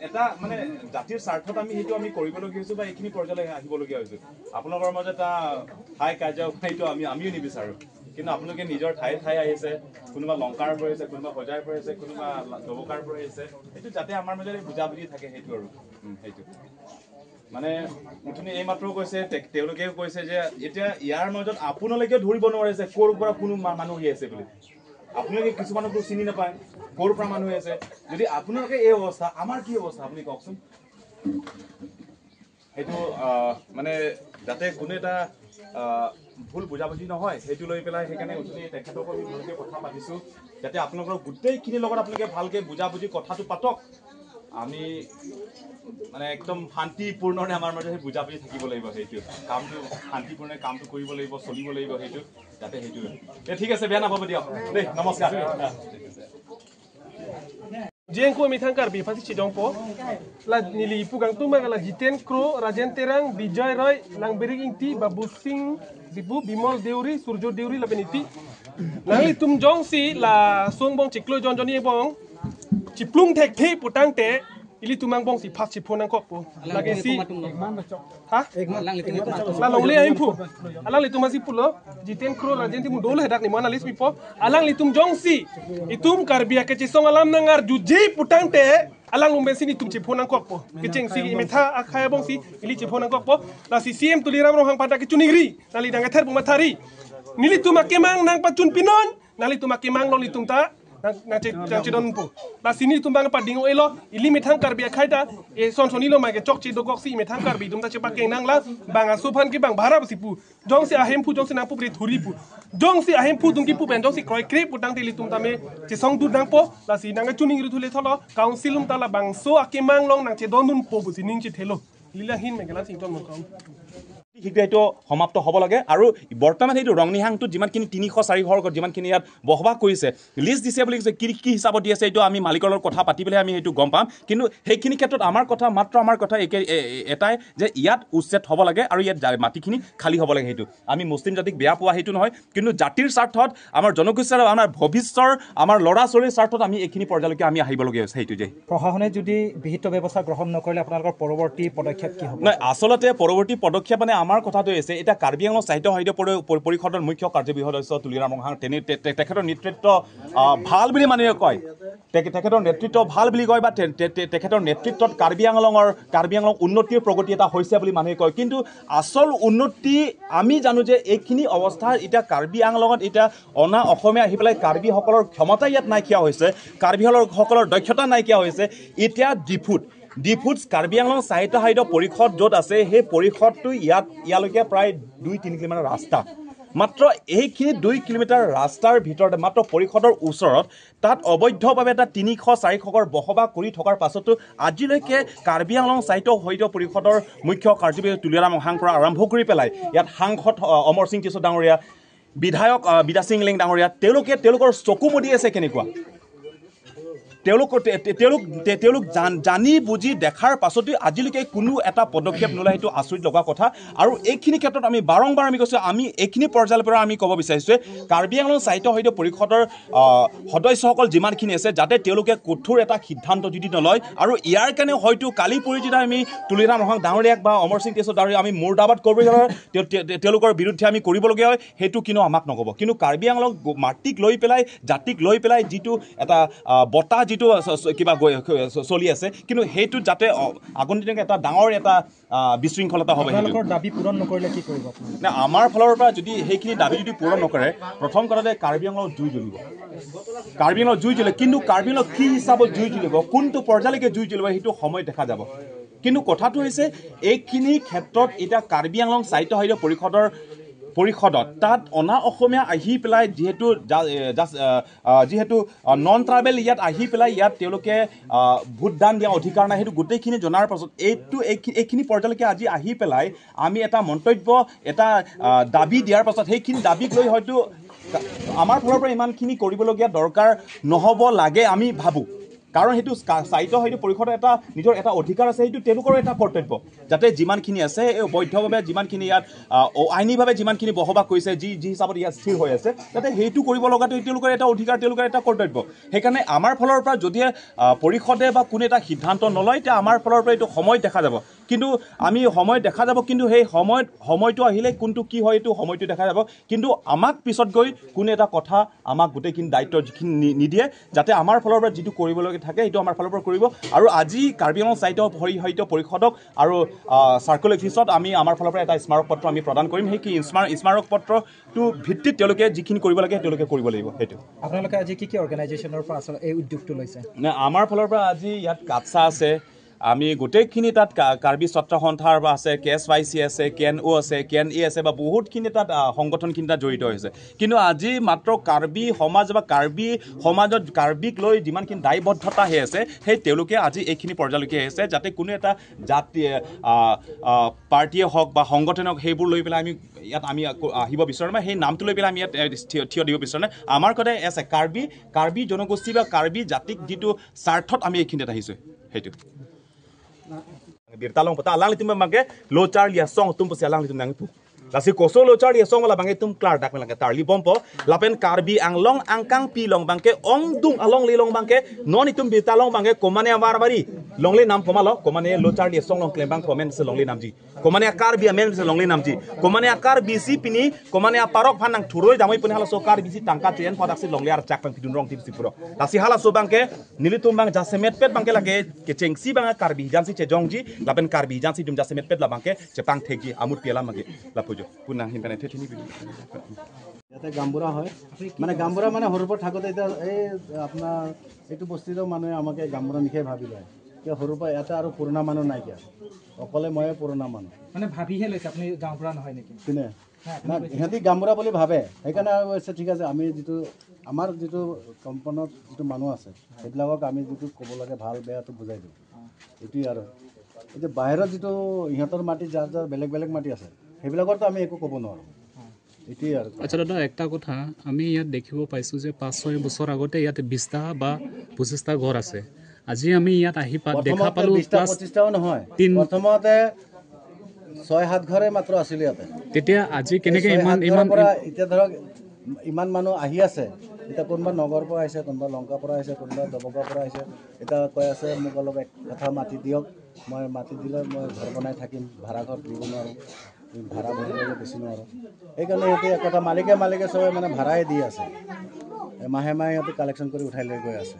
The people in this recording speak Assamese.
এটা মানে জাতিৰ স্বাৰ্থত আমি সেইটো আমি কৰিবলগীয়া হৈছোঁ বা এইখিনি পৰ্যায়লৈ আহিবলগীয়া হৈছোঁ। আপোনালোকৰ মাজত এটা ঠাই কাৰ্য সেইটো আমিও নিবিচাৰোঁ, কিন্তু আপোনালোকে নিজৰ ঠাই আহিছে, কোনোবা লংকাৰ পৰা আহিছে, কোনোবা বজাৰ পৰা আহিছে, কোনোবা দবকাৰ পৰা আহিছে, সেইটো যাতে আমাৰ মাজত বুজাবুজি থাকে সেইটো আৰু সেইটো মানে মুঠনি এইমাত্ৰ কৈছে তেওঁলোকেও কৈছে যে এতিয়া ইয়াৰ মাজত আপোনালোকে ধৰিব নোৱাৰে যে ক'ৰ পৰা কোনো মানুহ আহি আছে বুলি। আপোনালোকে কিছুমানকো চিনি নাপায় ক'ৰ পৰা মানুহ আছে। যদি আপোনালোকে এই অৱস্থা আমাৰ কি অৱস্থা আপুনি কওকচোন। সেইটো মানে যাতে কোনো এটা ভুল বুজাবুজি নহয় সেইটো লৈ পেলাই সেইকাৰণে উঠনি তেখেতক আমি ভালকৈ কথা পাতিছোঁ যাতে আপোনালোকৰ গোটেইখিনিৰ লগত আপোনালোকে ভালকৈ বুজাবুজি কথাটো পাতক। আমি মানে একদম শান্তিপূৰ্ণৰে আমাৰ মাজত সেই বুজাবুজি থাকিব লাগিব। সেইটো কামটো শান্তিপূৰ্ণে কামটো কৰিব লাগিব, চলিব লাগিব সেইটো যাতে সেইটো ঠিক আছে। বেয়া নাপাব দিয়ক দেই, নমস্কাৰ। Jengko mitangkar bi pasti cidongpo la nili pugang tumba la Jiten Kro Rajen Terang Bijay Roy lang bering inti Babu Singh Bibu Bimol Deuri Surjo Deuri la beniti nangli tum jong si la songbong ciklo jon joni bong ciplung tek the putang te ili tumang bong si pas cipon angkok po lagi si ha la longle aim pu alang litum masih pulo Jiten Kro Rajen timu dole hedak ni mana lis pipo alang litum jong si itum karbia ke cisong alam nangar juji putang te alang lumben sini tum cipon angkok po keceng si imetha akhaya bong si ili cipon angkok po la si siem tuliram rohang pada ke cuningri nali dangater bumatari nili tumakemang nang pacun pinon nali tumakemang long litum ta nang cidon po la sini tumbang padingo elo ili metang karbia khaida e son sonilo ma ke chok chi dogok si metang karbi dum ta cepak keng nang la banga sopan ki bang bhara si pu jong si ahem pu jong si nang pu bri thuri pu jong si ahem pu dung ki pu ben jong si kroi krip putang tili tum tame chi song du dang po la si nang chuning ru thule tholo council um ta la bang so akemang long nang che don dun po bu si ning chi thelo lila hin megala sing ton mokam এইটো সমাপ্ত হ'ব লাগে। আৰু বৰ্তমান সেইটো ৰংনিহাংটো যিমানখিনি 300-400 ঘৰ যিমানখিনি ইয়াত বসবাস কৰিছে লিষ্ট দিছে বুলি কৈছে, কি হিচাপত দি আছে এইটো আমি মালিকৰ লগত কথা পাতি পেলাই আমি সেইটো গম পাম। কিন্তু সেইখিনি ক্ষেত্ৰত আমাৰ কথা এটাই যে ইয়াত উচ্ছেদ হ'ব লাগে আৰু ইয়াত মাটিখিনি খালী হ'ব লাগে। সেইটো আমি মুছলিম জাতিক বেয়া পোৱা সেইটো নহয়, কিন্তু জাতিৰ স্বাৰ্থত আমাৰ জনগোষ্ঠীৰ আমাৰ ভৱিষ্যতৰ আমাৰ ল'ৰা ছোৱালীৰ স্বাৰ্থত আমি এইখিনি পৰ্যায়লৈকে আমি আহিবলগীয়া হৈছে। সেইটো যে প্ৰশাসনে যদি বিহিত ব্যৱস্থা গ্ৰহণ নকৰিলে আপোনালোকৰ পৰৱৰ্তী পদক্ষেপ কি হ'ব? নাই, আচলতে পৰৱৰ্তী পদক্ষেপ মানে আমাৰ কথাটো হৈছে এতিয়া কাৰ্বি আংলং সাহিত্য পৰিষদৰ মুখ্য কাৰ্যবাহী সদস্য তুলিৰাম ৰংহাং তেখেতৰ নেতৃত্ব ভাল বুলি মানুহে কয়, তেখেতৰ নেতৃত্ব ভাল বুলি কয় বা তেখেতৰ নেতৃত্বত কাৰ্বি আংলং উন্নতিৰ প্ৰগতি এটা হৈছে বুলি মানুহে কয়। কিন্তু আচল উন্নতি আমি জানো যে এইখিনি অৱস্থাত এতিয়া কাৰ্বি আংলঙত এতিয়া অনা অসমীয়া আহি পেলাই কাৰ্বিসকলৰ ক্ষমতা ইয়াত নাইকিয়া হৈছে, কাৰ্বিসকলৰ দক্ষতা নাইকিয়া হৈছে। এতিয়া ডিফুট কাৰ্বি আংলং সাহিত্য পৰিষদ য'ত আছে সেই পৰিষদটো ইয়ালৈকে প্ৰায় 2-3 কিলোমিটাৰ ৰাস্তা, মাত্ৰ এইখিনি 2 কিলোমিটাৰ ৰাস্তাৰ ভিতৰতে মাত্ৰ পৰিষদৰ ওচৰত তাত অবৈধভাৱে এটা 300-400 ঘৰ বসবাস কৰি থকাৰ পাছতো আজিলৈকে কাৰ্বি আংলং সাহিত্য পৰিষদৰ মুখ্য কাৰ্যবাহী তুলিৰাম ৰংহাং পৰা আৰম্ভ কৰি পেলাই ইয়াত সাংসদ অমৰ সিং টিছু ডাঙৰীয়া, বিধায়ক বিদা সিং লিং ডাঙৰীয়া, তেওঁলোকৰ চকু মুদি আছে কেনেকুৱা। তেওঁলোক জানি বুজি দেখাৰ পাছতো আজিলৈকে কোনো এটা পদক্ষেপ নলয়, সেইটো আচৰিত লগা কথা। আৰু এইখিনি ক্ষেত্ৰত আমি বাৰম্বাৰ আমি কৈছোঁ, আমি এইখিনি পৰ্যায়ৰ পৰা আমি ক'ব বিচাৰিছোঁ কাৰ্বি আংলং সাহিত্য পৰিষদৰ সদস্যসকল যিমানখিনি আছে যাতে তেওঁলোকে কঠোৰ এটা সিদ্ধান্ত যদি নলয়। আৰু ইয়াৰ কাৰণে হয়তো কালি পৰি যেতিয়া আমি তুলিৰাম ৰংহাং ডাঙৰীয়াক বা অমৰ সিং টিছু ডাঙৰীয়াক আমি মুৰ্দাবাদ কৰিবলগীয়া হয়, তেওঁলোকৰ বিৰুদ্ধে আমি কৰিবলগীয়া হয়, সেইটো কিন্তু আমাক নক'ব। কিন্তু কাৰ্বি আংলং মাটিক লৈ পেলাই জাতিক লৈ পেলাই যিটো এটা বঁটা যিটো কিবা চলি আছে, কিন্তু সেইটো যাতে আগন্তুক এটা ডাঙৰ এটা বিশৃংখলতা হ'ব। দাবী পূৰণ নকৰিলে কি কৰিব? আমাৰ ফালৰ পৰা যদি সেইখিনি দাবী যদি পূৰণ নকৰে, প্ৰথম কথাতে কাৰ্বি আংলঙত জুই জ্বলিব। কিন্তু কাৰ্বি আংলঙত কি হিচাপত জুই জ্বলিব, কোনটো পৰ্যায়লৈকে জুই জ্বলিব সেইটো সময় দেখা যাব। কিন্তু কথাটো হৈছে এইখিনি ক্ষেত্ৰত এতিয়া কাৰ্বি আংলং সাহিত্য পৰিষদত তাত অনা অসমীয়া আহি পেলাই যিহেতু নন ট্ৰাইবেল ইয়াত আহি পেলাই ইয়াত তেওঁলোকে ভোটদান দিয়া অধিকাৰ নাই, সেইটো গোটেইখিনি জনাৰ পাছত এইখিনি পৰ্যায়লৈকে আজি আহি পেলাই আমি এটা মন্তব্য এটা দাবী দিয়াৰ পাছত সেইখিনি দাবীক লৈ হয়তো আমাৰ ফালৰ পৰা ইমানখিনি কৰিবলগীয়া দৰকাৰ নহ'ব লাগে আমি ভাবোঁ। কাৰণ সেইটো স্থায়িত্ব হয়তো পৰিষদৰ এটা নিজৰ এটা অধিকাৰ আছে, সেইটো তেওঁলোকৰ এটা কৰ্তব্য যাতে যিমানখিনি আছে এই বৈধভাৱে যিমানখিনি ইয়াত আইনীভাৱে যিমানখিনি বসবাস কৰিছে যি হিচাপত ইয়াত স্থিৰ হৈ আছে যাতে সেইটো কৰিব লগাটো তেওঁলোকৰ এটা অধিকাৰ, তেওঁলোকৰ এটা কৰ্তব্য। সেইকাৰণে আমাৰ ফালৰ পৰা যদি পৰিষদে বা কোনো এটা সিদ্ধান্ত নলয় তেতিয়া আমাৰ ফালৰ পৰা এইটো সময় দেখা যাব, কিন্তু আমি সময় দেখা যাব, কিন্তু সেই সময়টো আহিলে কোনটো কি হয় এইটো সময়টো দেখা যাব। কিন্তু আমাক পিছত গৈ কোনো এটা কথা আমাক গোটেইখিনি দায়িত্ব যিখিনি নিদিয়ে, যাতে আমাৰ ফালৰ পৰা যিটো কৰিবলগীয়া থাকে সেইটো আমাৰ ফালৰ পৰা কৰিব। আৰু আজি কাৰ্বি আংলং সাহিত্য পৰিষদক আৰু চাৰ্কল অফিচত আমি আমাৰ ফালৰ পৰা এটা স্মাৰক পত্ৰ আমি প্ৰদান কৰিম। সেই স্মাৰক পত্ৰটো ভিত্তিত তেওঁলোকে যিখিনি কৰিব লাগে তেওঁলোকে কৰিব লাগিব। সেইটো আপোনালোকে আজি কি অৰ্গেনাইজেশ্যনৰ পৰা আচলতে এই উদ্যোগটো লৈছে? আমাৰ ফালৰ পৰা আজি ইয়াত কাটছা আছে, আমি গোটেইখিনি তাত কাৰ্বি ছাত্ৰ সন্থাৰ বা আছে, KSYC আছে, KNO আছে, KNA আছে বা বহুতখিনি তাত সংগঠনখিনি তাত জড়িত হৈছে। কিন্তু আজি মাত্ৰ কাৰ্বি সমাজ বা কাৰ্বি সমাজত কাৰ্বিক লৈ যিমানখিনি দায়বদ্ধতা হৈ আছে সেই তেওঁলোকে আজি এইখিনি পৰ্যায়লৈকে আহিছে, যাতে কোনো এটা জাতি পাৰ্টীয়ে হওক বা সংগঠনে হওক সেইবোৰ লৈ পেলাই ইয়াত আমি আহিব বিচাৰোঁ বা সেই নামটো লৈ পেলাই আমি ইয়াত থিয় দিব বিচাৰোঁ নাই। আমাৰ কথা আছে কাৰ্বি জনগোষ্ঠী বা কাৰ্বি জাতিক যিটো স্বাৰ্থত আমি এইখিনিত আহিছোঁ সেইটো। Birtalong pata alang litum bangke lo charlie song tum pasi alang litum nang tu lasi koso lo charlie song wala bangke tum klar dak melang tarli bompo lapen karbi anglong angkang pilong bangke ong dung along lilong bangke non itum birtalong bangke komane amar bari longle nam komalo komane lo charlie song long klembang komen se longle namji komane karbi amen se longle namji komane akar bisi pini komane aparok phanang thuroi damoi puni hala so kar bisi tangka tren podak se longle ar chak pang pidun rong tip sipuro lasi hala so bangke nilitum bang jasemet pet bangke lage kecengsi bang karbi jansi che jongji lapen karbi jansi dum jasemet pet la bangke cepang thegi amut piala mage lapujo punang himpane thethini bi ইয়াতে গাম্বুৰা হয়, মানে গাম্বুৰা মানে সৰুৰ পৰা থাকোঁতে এতিয়া এই আপোনাৰ এইটো বস্তুটো মানুহে আমাকে গাম্বুৰা নিশাই ভাবি লয়, কিয় সৰুৰ পৰা ইয়াতে আৰু পুৰণা মানুহ নাইকিয়া, অকলে ময়ে পুৰণা মানুহ। মানে ভাবিহে লৈছে আপুনি গাঁওবুঢ়া নহয় নেকি? কোনে না সিহঁতি গাম্বুৰা বুলি ভাবে, সেইকাৰণে আৰু কৈছে ঠিক আছে আমি আমাৰ যিটো কম্পাউণ্ডত যিটো মানুহ আছে সেইবিলাকক আমি যিটো ক'ব লাগে ভাল বেয়াটো বুজাই দিওঁ, এইটোৱেই আৰু। এতিয়া বাহিৰত যিটো ইহঁতৰ মাটি যাৰ যাৰ বেলেগ বেলেগ মাটি আছে সেইবিলাকৰতো আমি একো ক'ব নোৱাৰোঁ। আচ্ছা দাদা, একটা কথা আমি ইয়াত দেখিব পাইছোঁ যে 5-6 বছৰ আগতে ইয়াতে 20টা বা 25টা ঘৰ আছে। আজি আমি ইয়াত আহি দেখা পালোঁ 20-25টাও নহয়, প্ৰথমতে 6-7 ঘৰে মাত্ৰ আছিলে ইয়াতে। তেতিয়া আজি কেনেকৈ এতিয়া ধৰক ইমান মানুহ আহি আছে, এতিয়া কোনোবা নগৰৰ পৰা আহিছে, কোনোবা লংকাৰ পৰা আহিছে, কোনোবা দবকাৰ পৰা আহিছে, এতিয়া কৈ আছে মোক অলপ এক কথা মাটি দিয়ক, মই মাটি দিলে মই ঘৰ বনাই থাকিম, ভাড়া ঘৰ দিব নোৱাৰোঁ, ভাড়া ভৰিবলৈ বেছি নোৱাৰোঁ। সেইকাৰণে সিহঁতে এক কথা মালিকে চবে মানে ভাড়াই দি আছে, মাহে মাহে সিহঁতে কালেকশ্যন কৰি উঠাই লৈ গৈ আছে।